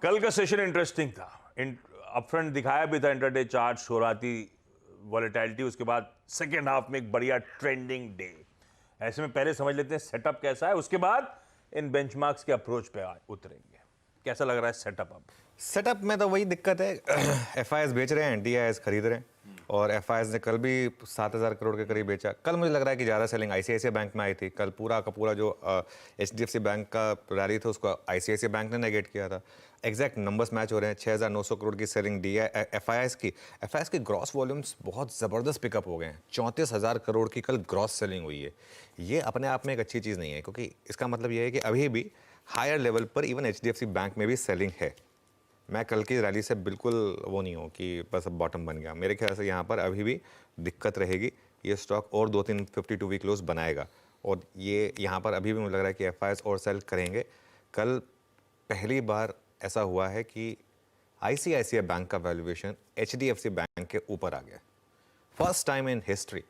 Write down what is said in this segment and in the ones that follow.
कल का session interesting था। अपफ्रंट दिखाया भी था इंटरडे चार्ट, शुरुआती वॉलेटिलिटी, उसके बाद सेकेंड हाफ में एक बढ़िया ट्रेंडिंग डे। ऐसे में पहले समझ लेते हैं सेटअप कैसा है, उसके बाद इन बेंचमार्क्स के अप्रोच पे उतरेंगे। कैसा लग रहा है सेटअप? अब सेटअप में तो वही दिक्कत है एफआईएस बेच रहे हैं, डीआईएस खरीद रहे हैं। और एफआईएस ने कल भी 7,000 करोड़ के करीब बेचा। कल मुझे लग रहा है कि ज़्यादा सेलिंग आईसीआईसीआई बैंक में आई थी। कल पूरा का पूरा जो एचडीएफसी बैंक का रैली था उसको आईसीआईसीआई बैंक ने नेगेट किया था। एग्जैक्ट नंबर्स मैच हो रहे हैं। 6,900 करोड़ की सेलिंग डी एफआईएस की ग्रॉस वॉल्यूम्स बहुत ज़बरदस्त पिकअप हो गए हैं। 34,000 करोड़ की कल ग्रॉस सेलिंग हुई है। ये अपने आप में एक अच्छी चीज़ नहीं है, क्योंकि इसका मतलब ये है कि अभी भी हायर लेवल पर इवन एचडीएफसी बैंक में भी सेलिंग है। मैं कल की रैली से बिल्कुल वो नहीं हूँ कि बस अब बॉटम बन गया। मेरे ख्याल से यहाँ पर अभी भी दिक्कत रहेगी। ये स्टॉक और 2-3 52 वीक लोज बनाएगा और ये यहाँ पर अभी भी मुझे लग रहा है कि एफआईएस और सेल करेंगे। कल पहली बार ऐसा हुआ है कि आईसीआईसीआई बैंक का वैल्यूएशन एचडीएफसी बैंक के ऊपर आ गया, फर्स्ट टाइम इन हिस्ट्री।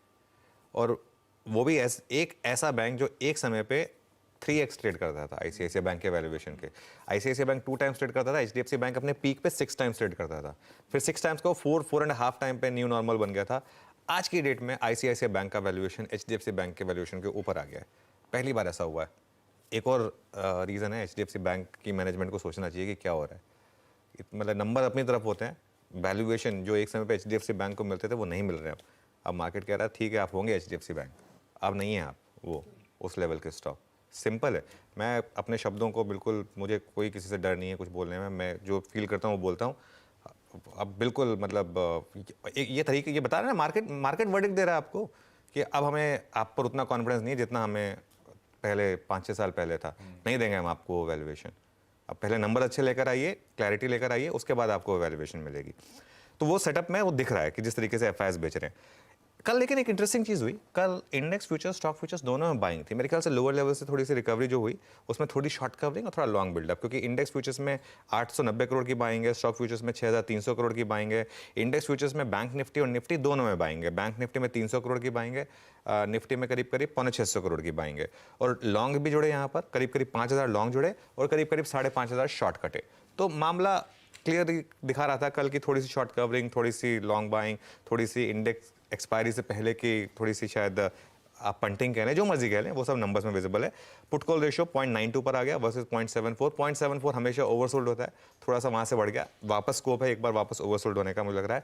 और वो भी एक ऐसा बैंक जो एक समय पे 3x ट्रेड करता था आईसीआईसीआई बैंक के वैल्यूएशन के। आईसीआईसीआई बैंक 2 टाइम्स ट्रेड करता था, एचडीएफसी बैंक अपने पीक पे 6 टाइम्स ट्रेड करता था। फिर 6 टाइम्स को 4.5 टाइम पे न्यू नॉर्मल बन गया था। आज की डेट में आईसीआईसीआई बैंक का वैल्यूएशन एचडीएफसी बैंक के वैल्यूएशन के ऊपर आ गया है। पहली बार ऐसा हुआ है। एक और रीज़न है, एचडीएफसी बैंक की मैनेजमेंट को सोचना चाहिए कि क्या हो रहा है। मतलब नंबर अपनी तरफ होते हैं, वैल्यूएशन जो एक समय पे एचडीएफसी बैंक को मिलते थे वो नहीं मिल रहे हैं अब मार्केट कह रहा है ठीक है आप होंगे एचडीएफसी बैंक, अब नहीं है आप वो उस लेवल के स्टॉक। सिंपल है। मैं अपने शब्दों को बिल्कुल, मुझे कोई किसी से डर नहीं है कुछ बोलने में। मैं जो फील करता हूँ वो बोलता हूँ। अब बिल्कुल मतलब ये तरीके ये बता रहे हैं ना, मार्केट वर्डिक्ट दे रहा है आपको कि अब हमें आप पर उतना कॉन्फिडेंस नहीं है जितना हमें पहले 5-6 साल पहले था। नहीं देंगे हम आपको वैल्यूएशन। अब पहले नंबर अच्छे लेकर आइए, क्लैरिटी लेकर आइए, उसके बाद आपको वैल्यूएशन मिलेगी। तो वो सेटअप में वो दिख रहा है कि जिस तरीके से एफआईएस बेच रहे हैं कल। लेकिन एक इंटरेस्टिंग चीज़ हुई कल, इंडेक्स फ्यूचर्स स्टॉक फ्यूचर्स दोनों में बाइंग थी। मेरे ख्याल से लोअर लेवल से थोड़ी सी रिकवरी जो हुई उसमें थोड़ी शॉर्ट कवरिंग और थोड़ा लॉन्ग बिल्डअप, क्योंकि इंडेक्स फ्यूचर्स में 890 करोड़ की बाइंग है, स्टॉक फ्यूचर्स में 6,300 करोड़ की बाइंग है। इंडेक्स फ्यूचर्स में बैंक निफ्टी और निफ्टी दोनों में बाइंग है। बैंक निफ्टी में 300 करोड़ की बाइंग है, निफ्टी में करीब करीब 650 करोड़ की बाइंग है। और लॉन्ग भी जुड़े यहाँ पर, करीब करीब 5,000 लॉन्ग जुड़े और करीब करीब 5,500 शॉर्ट कटे। तो मामला क्लियर दिखा रहा था कल की, थोड़ी सी शॉर्ट कवरिंग, थोड़ी सी लॉन्ग बाइंग, थोड़ी सी इंडेक्स एक्सपायरी से पहले की थोड़ी सी शायद आप पंटिंग कह लें, जो मर्जी कह लें, वो सब नंबर्स में विजिबल है। पुट कॉल रेशियो 0.92 पर आ गया वर्सेस 0.74। 0.74 हमेशा ओवरसोल्ड होता है, थोड़ा सा वहाँ से बढ़ गया, वापस स्कोप है एक बार वापस ओवरसोल्ड होने का मुझे लग रहा है।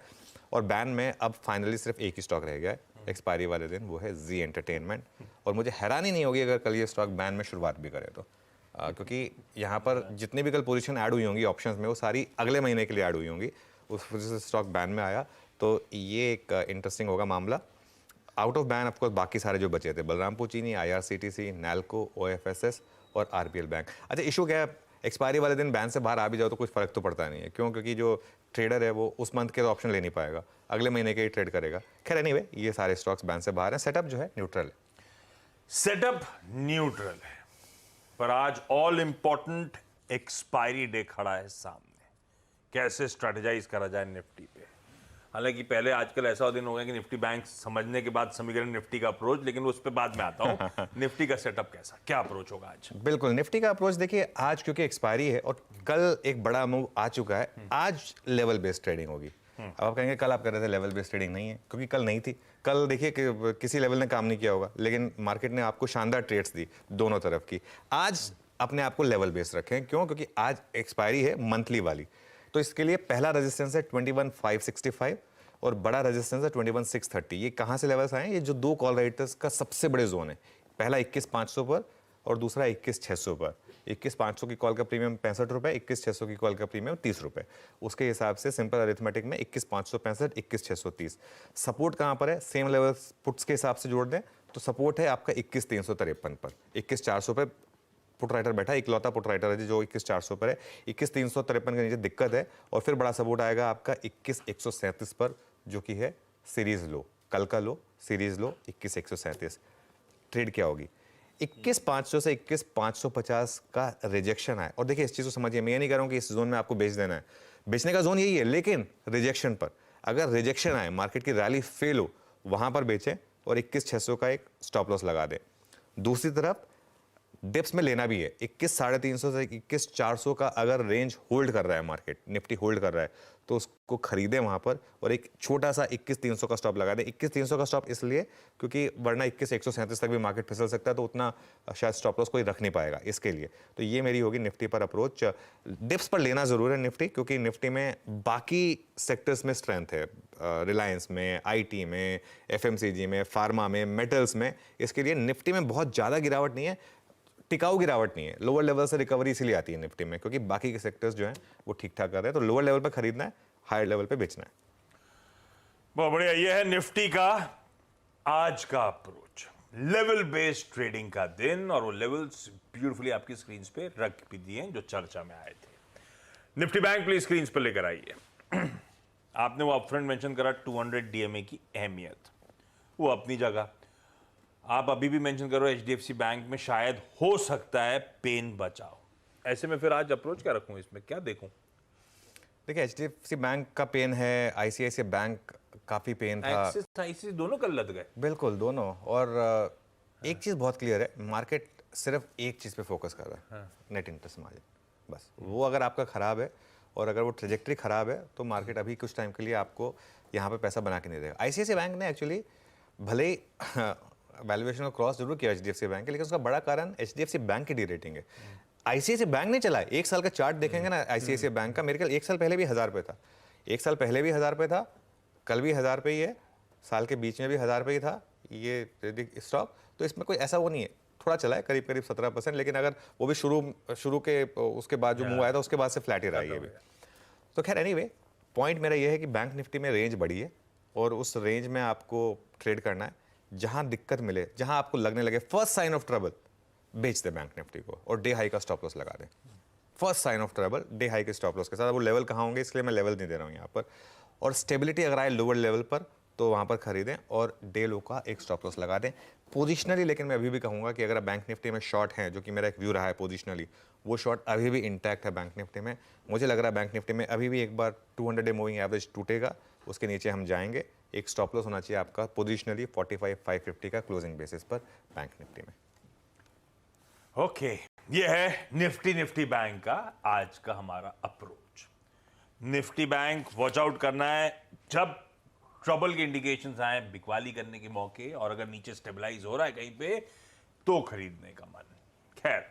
और बैन में अब फाइनली सिर्फ एक ही स्टॉक रह गया है एक्सपायरी वाले दिन, वो है जी एंटरटेनमेंट। और मुझे हैरानी नहीं होगी अगर कल ये स्टॉक बैन में शुरुआत भी करे तो, क्योंकि यहाँ पर जितनी भी कल पोजीशन ऐड हुई होंगी ऑप्शंस में वो सारी अगले महीने के लिए ऐड हुई होंगी, उस वजह से स्टॉक बैन में आया। तो ये एक इंटरेस्टिंग होगा मामला। आउट ऑफ बैन ऑफकोर्स बाकी सारे जो बचे थे, बलरामपुर चीनी, आईआरसीटीसी, नैल्को, ओएफएसएस और आरपीएल बैंक। अच्छा इशू क्या है, एक्सपायरी वाले दिन बैन से बाहर आ भी जाओ तो कुछ फर्क तो पड़ता नहीं है। क्यों? क्योंकि जो ट्रेडर है वो उस मंथ के तो ऑप्शन ले नहीं पाएगा, अगले महीने के ही ट्रेड करेगा। खैर एनीवे ये सारे स्टॉक्स बैन से बाहर हैं। सेटअप जो है न्यूट्रल है। सेटअप न्यूट्रल है, पर आज ऑल इंपॉर्टेंट एक्सपायरी डे खड़ा है सामने। कैसे स्ट्रेटेजाइज करा जाए निफ्टी पे? हालांकि पहले आजकल ऐसा दिन हो गया कि निफ्टी बैंक समझने के बाद समीकरण निफ्टी का अप्रोच, लेकिन उस पे बाद में आता हूं। निफ्टी का सेटअप कैसा, क्या अप्रोच होगा आज? बिल्कुल निफ्टी का अप्रोच देखिए, आज क्योंकि एक्सपायरी है और कल एक बड़ा मूव आ चुका है, आज लेवल बेस्ड ट्रेडिंग होगी। अब आप कहेंगे कल आप कर रहे थे लेवल बेस्ड ट्रेडिंग, नहीं है क्योंकि कल नहीं थी। कल देखिए कि किसी लेवल ने काम नहीं किया होगा, लेकिन मार्केट ने आपको शानदार ट्रेड्स दी दोनों तरफ की। आज अपने आप को लेवल बेस्ड रखें। क्यों? क्योंकि आज एक्सपायरी है मंथली वाली। तो इसके लिए पहला रेजिस्टेंस है 21,565 और बड़ा रेजिस्टेंस है 21,630। ये कहाँ से लेवल्स आए? ये जो दो कॉल राइटर्स का सबसे बड़े जोन है, पहला 21,500 पर और दूसरा 21,600 पर। 21,500 की कॉल का प्रीमियम 65 रुपये, 21,600 की कॉल का प्रीमियम 30 रुपये। उसके हिसाब से सिंपल अरिथमेटिक में 21,565, 21,630। सपोर्ट कहाँ पर है? सेम लेवल पुट्स के हिसाब से जोड़ दें तो सपोर्ट है आपका 21,353 पर। 21,400 पर पुट राइटर बैठा, इकलौता पुट राइटर है जो 21,400 पर है। 21,353 के नीचे दिक्कत है और फिर बड़ा सपोर्ट आएगा आपका 21,137 पर, जो कि है सीरीज लो, कल का लो सीरीज लो 21,137। ट्रेड क्या होगी? 21,500 से 21,550 का रिजेक्शन आए। और देखिए इस चीज़ को समझिए, मैं ये नहीं कह रहा हूँ कि इस जोन में आपको बेच देना है, बेचने का जोन यही है, लेकिन रिजेक्शन पर अगर रिजेक्शन आए, मार्केट की रैली फेल हो, वहां पर बेचें और 21,600 का एक स्टॉप लॉस लगा दें। दूसरी तरफ डिप्स में लेना भी है। 21,350 से 21,400 का अगर रेंज होल्ड कर रहा है मार्केट, निफ्टी होल्ड कर रहा है, तो उसको खरीदें वहाँ पर और एक छोटा सा 21,300 का स्टॉप लगा दें। 21,300 का स्टॉप इसलिए क्योंकि वरना 21,137 तक भी मार्केट फिसल सकता है, तो उतना शायद स्टॉप लॉस कोई रख नहीं पाएगा इसके लिए। तो ये मेरी होगी निफ्टी पर अप्रोच। डिप्स पर लेना ज़रूर है निफ्टी, क्योंकि निफ्टी में बाकी सेक्टर्स में स्ट्रेंथ है, रिलायंस में, आईटी में, एफएमसीजी में, फार्मा में, मेटल्स में। इसके लिए निफ्टी में बहुत ज़्यादा गिरावट नहीं है, टिकाऊ गिरावट नहीं है। लोअर लेवल से रिकवरी इसीलिए आती है निफ्टी में, क्योंकि बाकी के सेक्टर्स जो हैं वो ठीक ठाक कर रहे हैं। तो लोअर लेवल पे खरीदना है, हायर लेवल पे बेचना है। बहुत बढ़िया। ये है निफ्टी का आज का अप्रोच, लेवल बेस्ड ट्रेडिंग का दिन, और वो लेवल्स ब्यूटीफुली आपकी स्क्रीन पे रख भी दिए जो चर्चा में आए थे। निफ्टी बैंक प्लीज स्क्रीन पर लेकर आइए। आपने वो अपफ्रंट मेंशन करा 200 डीएमए की अहमियत, वो अपनी जगह। आप अभी भी मेंशन करो एचडीएफसी बैंक में शायद हो सकता है पेन बचाओ। ऐसे में फिर आज अप्रोच क्या रखूं, इसमें क्या देखूं? देखिए, एचडीएफसी बैंक का पेन है, आईसीआईसीआई बैंक काफ़ी पेन था, एक्सिस आईसीआईसीआई दोनों कल लद गए। बिल्कुल दोनों। और एक चीज़ बहुत क्लियर है, मार्केट सिर्फ एक चीज़ पे फोकस कर रहा है, नेट इंटरेस्ट मार्जिन। बस वो अगर आपका ख़राब है और अगर वो ट्रेजेक्ट्री ख़राब है, तो मार्केट अभी कुछ टाइम के लिए आपको यहाँ पे पैसा बना के नहीं देगा। आईसीआईसीआई बैंक ने एक्चुअली भले ही वैल्यूएशन को क्रॉस जरूर किया एचडीएफसी बैंक के, लेकिन उसका बड़ा कारण एचडीएफसी बैंक की डी रेटिंग है। आईसीआईसीआई बैंक ने चला, एक साल का चार्ट देखेंगे ना आईसीआईसीआई बैंक का, मेरे ख्याल एक साल पहले भी 1000 पे था, एक साल पहले भी 1000 पे था, कल भी 1000 पे ही है, साल के बीच में भी 1000 पे ही था ये स्टॉक। तो इसमें कोई ऐसा वो नहीं है, थोड़ा चला है करीब करीब 17%, लेकिन अगर वो भी शुरू के उसके बाद जो मूव आया था उसके बाद से फ्लैट ही रहा है ये भी। तो खैर एनीवे, पॉइंट मेरा ये है कि बैंक निफ्टी में रेंज बढ़ी है और उस रेंज में आपको ट्रेड करना है। जहां दिक्कत मिले, जहां आपको लगने लगे फर्स्ट साइन ऑफ ट्रबल, बेच दे बैंक निफ्टी को और डे हाई का स्टॉप लॉस लगा दें। First sign of trouble day high के स्टॉप लॉस के साथ। वो लेवल कहाँ होंगे इसलिए मैं लेवल नहीं दे रहा हूँ यहाँ पर। और स्टेबिलिटी अगर आए लोअर लेवल पर तो वहाँ पर खरीदें और डे लो का एक स्टॉप लॉस लगा दें पोजिशनली। लेकिन मैं अभी भी कहूँगा कि अगर बैंक निफ्टी में शॉर्ट हैं, जो कि मेरा एक व्यू रहा है पोजिशनली, वो शॉर्ट अभी भी इंटैक्ट है बैंक निफ्टी में। मुझे लग रहा है बैंक निफ्टी में अभी भी एक बार 200 डे मूविंग एवरेज टूटेगा, उसके नीचे हम जाएंगे। एक स्टॉप लॉस होना चाहिए आपका पोजिशनली 45,550 का क्लोजिंग बेसिस पर बैंक निफ्टी में। ओके, ये है निफ्टी बैंक का आज का हमारा approach. Nifty bank watch out करना है जब ट्रबल के इंडिकेशंस आए, बिकवाली करने के मौके, और अगर नीचे स्टेबलाइज हो रहा है कहीं पे तो खरीदने का मन। खैर,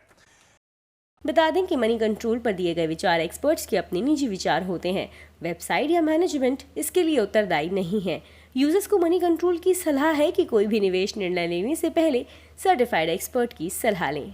बता दें कि मनी कंट्रोल पर दिए गए विचार एक्सपर्ट्स के अपने निजी विचार होते हैं। वेबसाइट या मैनेजमेंट इसके लिए उत्तरदायी नहीं है। यूजर्स को मनी कंट्रोल की सलाह है कि कोई भी निवेश निर्णय लेने से पहले सर्टिफाइड एक्सपर्ट की सलाह लें।